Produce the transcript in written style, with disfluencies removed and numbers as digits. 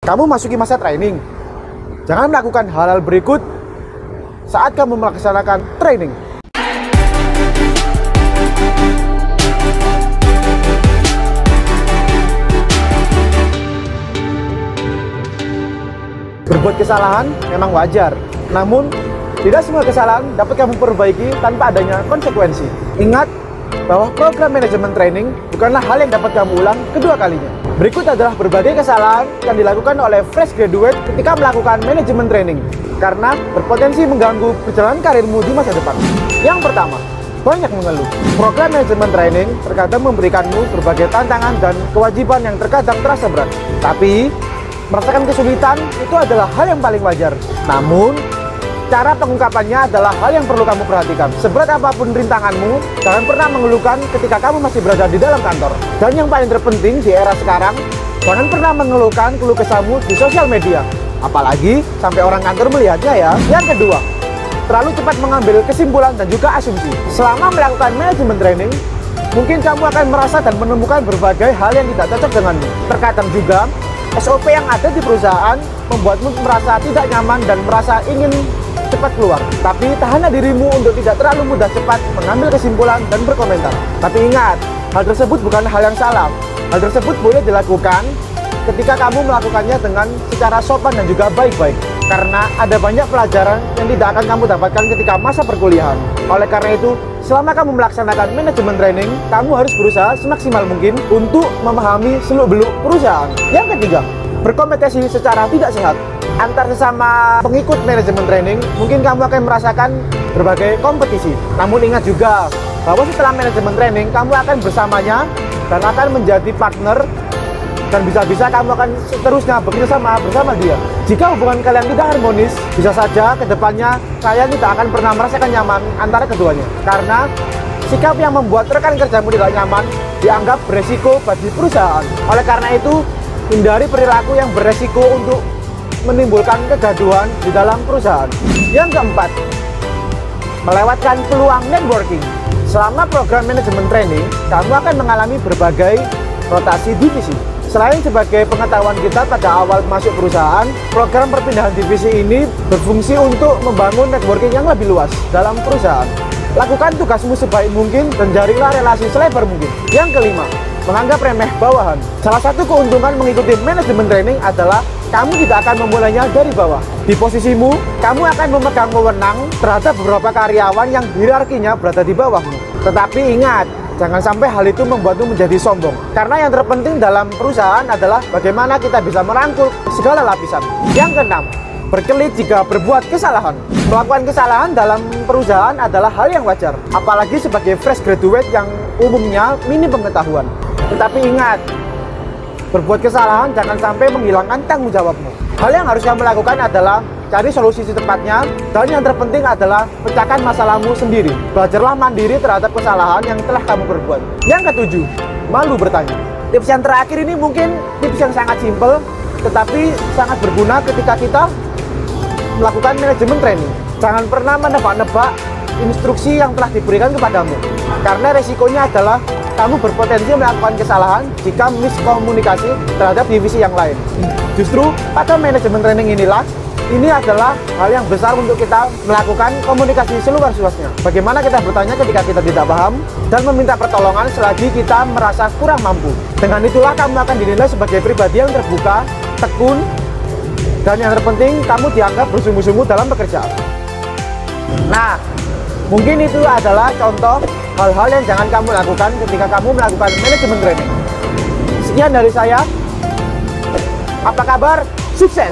Kamu masuki masa training. Jangan melakukan hal-hal berikut saat kamu melaksanakan training. Berbuat kesalahan memang wajar, namun tidak semua kesalahan dapat kamu perbaiki tanpa adanya konsekuensi. Ingat bahwa program manajemen training bukanlah hal yang dapat kamu ulang kedua kalinya. Berikut adalah berbagai kesalahan yang dilakukan oleh fresh graduate ketika melakukan manajemen training karena berpotensi mengganggu perjalanan karirmu di masa depan. Yang pertama, banyak mengeluh. Program manajemen training terkadang memberikanmu berbagai tantangan dan kewajiban yang terkadang terasa berat. Tapi, merasakan kesulitan itu adalah hal yang paling wajar. Namun, cara pengungkapannya adalah hal yang perlu kamu perhatikan. Seberat apapun rintanganmu, jangan pernah mengeluhkan ketika kamu masih berada di dalam kantor. Dan yang paling terpenting di era sekarang, jangan pernah mengeluhkan keluh kesahmu di sosial media. Apalagi sampai orang kantor melihatnya ya. Yang kedua, terlalu cepat mengambil kesimpulan dan juga asumsi. Selama melakukan manajemen training, mungkin kamu akan merasa dan menemukan berbagai hal yang tidak cocok denganmu. Terkadang juga, SOP yang ada di perusahaan membuatmu merasa tidak nyaman dan merasa ingin cepat keluar. Tapi tahanlah dirimu untuk tidak terlalu mudah cepat mengambil kesimpulan dan berkomentar. Tapi ingat, hal tersebut bukan hal yang salah. Hal tersebut boleh dilakukan ketika kamu melakukannya dengan secara sopan dan juga baik-baik. Karena ada banyak pelajaran yang tidak akan kamu dapatkan ketika masa perkuliahan. Oleh karena itu, selama kamu melaksanakan manajemen training, kamu harus berusaha semaksimal mungkin untuk memahami seluk-beluk perusahaan. Yang ketiga, berkompetisi secara tidak sehat. Antar sesama pengikut manajemen training, mungkin kamu akan merasakan berbagai kompetisi. Namun ingat juga bahwa setelah manajemen training, kamu akan bersamanya dan akan menjadi partner, dan bisa-bisa kamu akan seterusnya bekerjasama bersama dia. Jika hubungan kalian tidak harmonis, bisa saja ke depannya kalian tidak akan pernah merasakan nyaman antara keduanya. Karena sikap yang membuat rekan kerjamu tidak nyaman dianggap beresiko bagi perusahaan. Oleh karena itu, hindari perilaku yang beresiko untuk menimbulkan kegaduhan di dalam perusahaan. Yang keempat, melewatkan peluang networking. Selama program manajemen training, kamu akan mengalami berbagai rotasi divisi. Selain sebagai pengetahuan kita pada awal masuk perusahaan, program perpindahan divisi ini berfungsi untuk membangun networking yang lebih luas dalam perusahaan. Lakukan tugasmu sebaik mungkin dan jaringlah relasi selebar mungkin. Yang kelima, menganggap remeh bawahan. Salah satu keuntungan mengikuti manajemen training adalah kamu tidak akan memulainya dari bawah. Di posisimu, kamu akan memegang wewenang terhadap beberapa karyawan yang hierarkinya berada di bawahmu. Tetapi ingat, jangan sampai hal itu membuatmu menjadi sombong. Karena yang terpenting dalam perusahaan adalah bagaimana kita bisa merangkul segala lapisan. Yang keenam, berkelit jika berbuat kesalahan. Melakukan kesalahan dalam perusahaan adalah hal yang wajar. Apalagi sebagai fresh graduate yang umumnya minim pengetahuan. Tetapi ingat, berbuat kesalahan jangan sampai menghilangkan tanggung jawabmu. Hal yang harus kamu lakukan adalah cari solusi secepatnya, dan yang terpenting adalah pecahkan masalahmu sendiri. Belajarlah mandiri terhadap kesalahan yang telah kamu perbuat. Yang ketujuh, malu bertanya. Tips yang terakhir ini mungkin tips yang sangat simpel, tetapi sangat berguna ketika kita melakukan manajemen training. Jangan pernah menebak-nebak instruksi yang telah diberikan kepadamu, karena resikonya adalah kamu berpotensi melakukan kesalahan jika miskomunikasi terhadap divisi yang lain. Justru pada manajemen training ini adalah hal yang besar untuk kita melakukan komunikasi seluas-luasnya. Bagaimana kita bertanya ketika kita tidak paham dan meminta pertolongan selagi kita merasa kurang mampu. Dengan itulah kamu akan dinilai sebagai pribadi yang terbuka, tekun, dan yang terpenting kamu dianggap bersungguh-sungguh dalam pekerjaan. Nah, mungkin itu adalah contoh hal-hal yang jangan kamu lakukan ketika kamu melakukan manajemen training. Sekian dari saya. Apa kabar? Sukses!